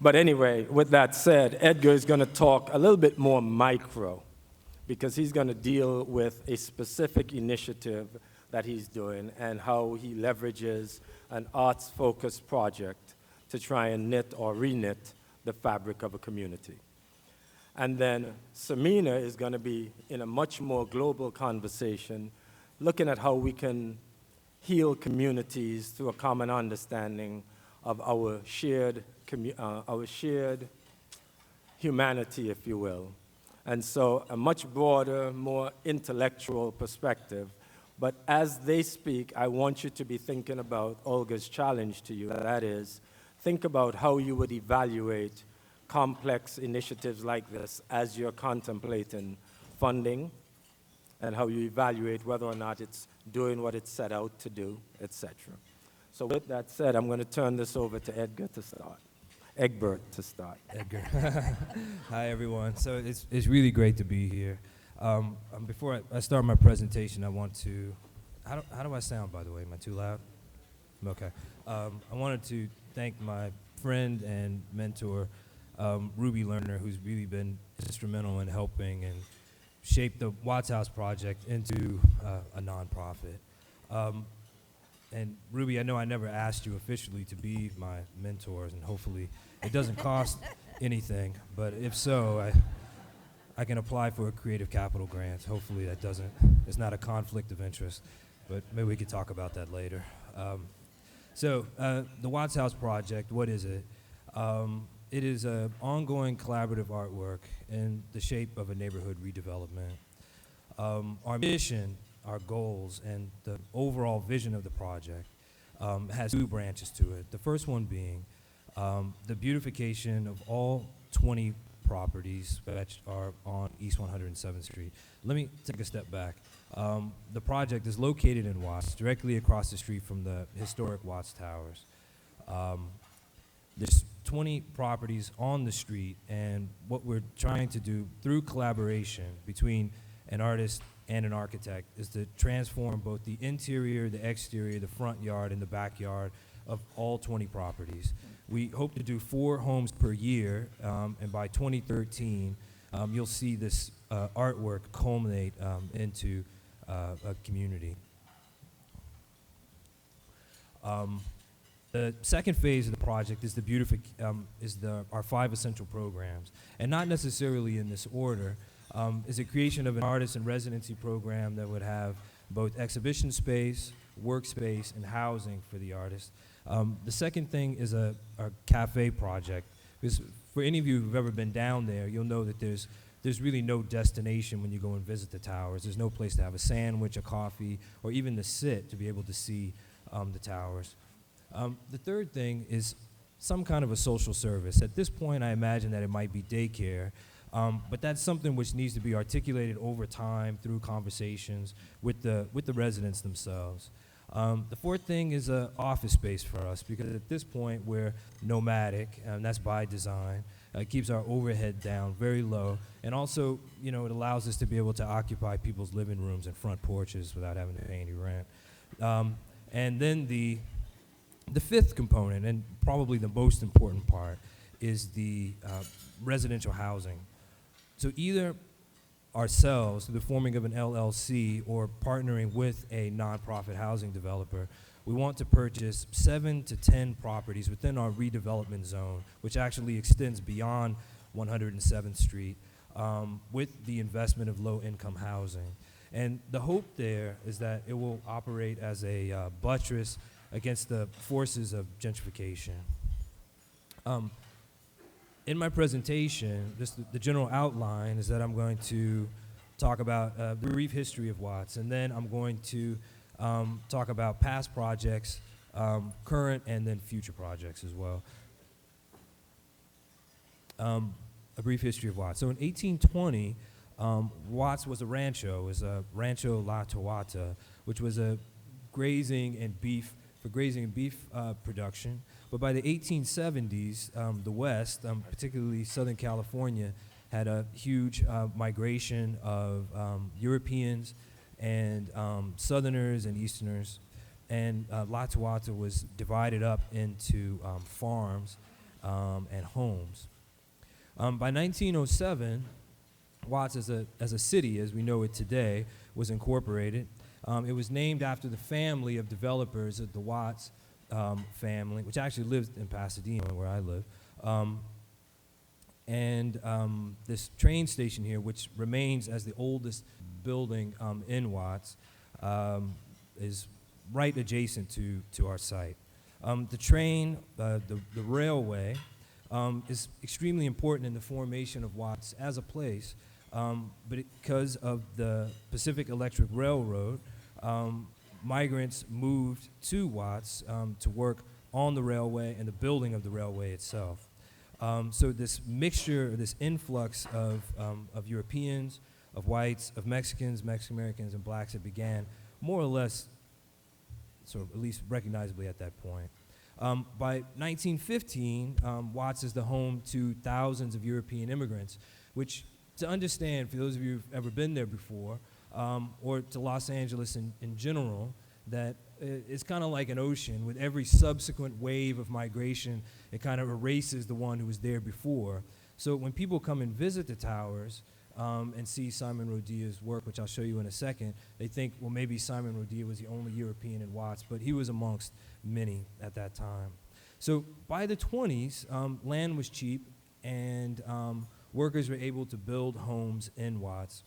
But anyway, with that said, Edgar is going to talk a little bit more micro because he's going to deal with a specific initiative that he's doing and how he leverages an arts-focused project to try and knit or re-knit the fabric of a community. And then Samina is going to be in a much more global conversation, looking at how we can heal communities through a common understanding of our shared humanity, if you will. And so a much broader, more intellectual perspective. But as they speak, I want you to be thinking about Olga's challenge to you. That is, think about how you would evaluate complex initiatives like this as you're contemplating funding and how you evaluate whether or not it's doing what it's set out to do, etc. So with that said, I'm going to turn this over to Edgar to start. Egbert to start. Edgar. Hi, everyone. So it's really great to be here. Before I start my presentation, I want to, how do I sound, by the way? Am I too loud? Okay. I wanted to thank my friend and mentor, Ruby Lerner, who's really been instrumental in helping and shape the Watts House Project into a nonprofit. And Ruby, I know I never asked you officially to be my mentors, and hopefully it doesn't cost anything, but if so, I can apply for a creative capital grant. Hopefully that it's not a conflict of interest, but maybe we could talk about that later. So the Watts House Project, what is it? It is an ongoing collaborative artwork in the shape of a neighborhood redevelopment. Our mission, our goals, and the overall vision of the project has two branches to it. The first one being the beautification of all 20 properties that are on East 107th Street. Let me take a step back. The project is located in Watts, directly across the street from the historic Watts Towers. There's 20 properties on the street, and what we're trying to do through collaboration between an artist and an architect is to transform both the interior, the exterior, the front yard, and the backyard of all 20 properties. We hope to do 4 homes per year, and by 2013, you'll see this artwork culminate into a community. The second phase of the project is our 5 essential programs, and not necessarily in this order. Is the creation of an artist in residency program that would have both exhibition space, workspace, and housing for the artist. The second thing is a cafe project. Because for any of you who've ever been down there, you'll know that there's really no destination when you go and visit the towers. There's no place to have a sandwich, a coffee, or even to sit to be able to see the towers. The third thing is some kind of a social service. At this point, I imagine that it might be daycare, but that's something which needs to be articulated over time through conversations with the residents themselves. The fourth thing is an office space for us, because at this point we're nomadic, and that's by design. It keeps our overhead down very low, and also, it allows us to be able to occupy people's living rooms and front porches without having to pay any rent. And then the fifth component, and probably the most important part, is the residential housing. So either ourselves, through the forming of an LLC, or partnering with a nonprofit housing developer, we want to purchase 7 to 10 properties within our redevelopment zone, which actually extends beyond 107th Street, with the investment of low-income housing. And the hope there is that it will operate as a buttress against the forces of gentrification. In my presentation, the general outline is that I'm going to talk about a brief history of Watts, and then I'm going to talk about past projects, current, and then future projects as well. A brief history of Watts. So in 1820, Watts was a rancho. It was a Rancho La Tuata, which was a grazing and beef production. But by the 1870s, the West, particularly Southern California, had a huge migration of Europeans and Southerners and Easterners. And La Tuata was divided up into farms. and homes. By 1907, Watts as a city, as we know it today, was incorporated. It was named after the family of developers of the Watts family, which actually lives in Pasadena, where I live. This train station here, which remains as the oldest building in Watts, is right adjacent to our site. The train, the railway, is extremely important in the formation of Watts as a place, but because of the Pacific Electric Railroad, migrants moved to Watts to work on the railway and the building of the railway itself. So this mixture, this influx of Europeans, of whites, of Mexicans, Mexican-Americans, and blacks, it began more or less, sort of at least recognizably at that point. By 1915, Watts is the home to thousands of European immigrants, which, to understand, for those of you who've ever been there before, or to Los Angeles in general, that it's kind of like an ocean. With every subsequent wave of migration, it kind of erases the one who was there before. So when people come and visit the towers and see Simon Rodia's work, which I'll show you in a second, they think, well, maybe Simon Rodia was the only European in Watts, but he was amongst many at that time. So by the 20s, land was cheap, and workers were able to build homes in Watts.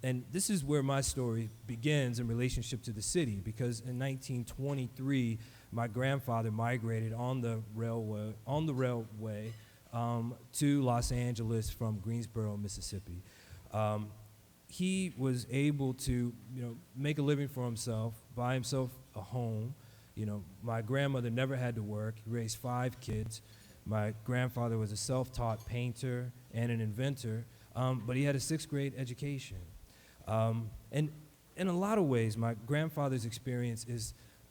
And this is where my story begins in relationship to the city, because in 1923, my grandfather migrated on the railway to Los Angeles from Greensboro, Mississippi. He was able to, make a living for himself, buy himself a home. My grandmother never had to work. He raised 5 kids. My grandfather was a self-taught painter and an inventor, but he had a 6th grade education. And in a lot of ways, my grandfather's experience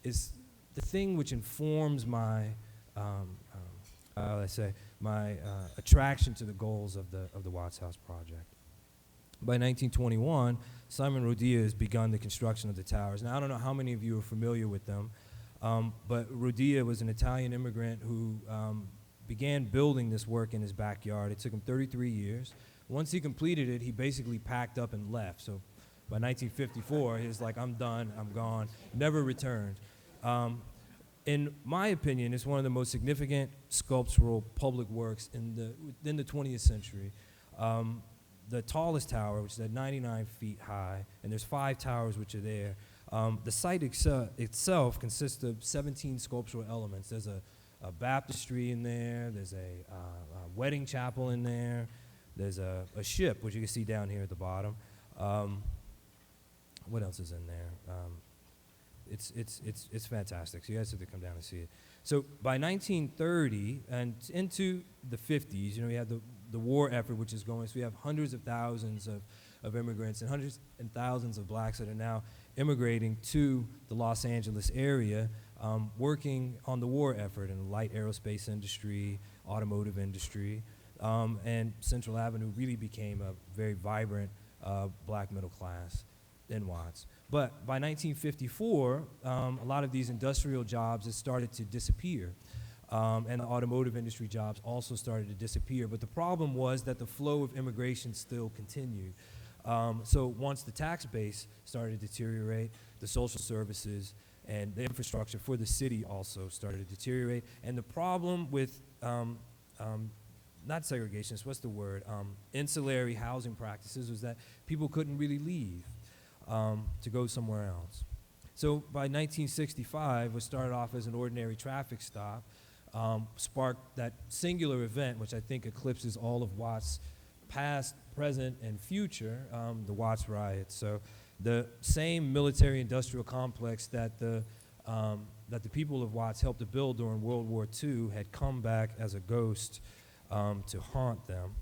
is the thing which informs my, attraction to the goals of the Watts House Project. By 1921, Simon Rodia has begun the construction of the towers. Now, I don't know how many of you are familiar with them, but Rodia was an Italian immigrant who began building this work in his backyard. It took him 33 years. Once he completed it, he basically packed up and left. So by 1954, he was like, I'm done, I'm gone, never returned. In my opinion, it's one of the most significant sculptural public works within the 20th century. The tallest tower, which is at 99 feet high, and there's 5 towers which are there. The site itself consists of 17 sculptural elements. There's a baptistry in there, there's a wedding chapel in there, there's a ship, which you can see down here at the bottom. What else is in there? It's fantastic, so you guys have to come down and see it. So by 1930 and into the 50s, we had the war effort which is going, so we have hundreds of thousands of immigrants and hundreds and thousands of blacks that are now immigrating to the Los Angeles area, working on the war effort in the light aerospace industry, automotive industry, and Central Avenue really became a very vibrant black middle class in Watts. But by 1954, a lot of these industrial jobs had started to disappear. And the automotive industry jobs also started to disappear. But the problem was that the flow of immigration still continued. So once the tax base started to deteriorate, the social services and the infrastructure for the city also started to deteriorate. And the problem with, not segregation, what's the word? Ancillary housing practices was that people couldn't really leave to go somewhere else. So by 1965, what started off as an ordinary traffic stop sparked that singular event, which I think eclipses all of Watts' past, present, and future, the Watts riots. So the same military-industrial complex that the people of Watts helped to build during World War II had come back as a ghost to haunt them.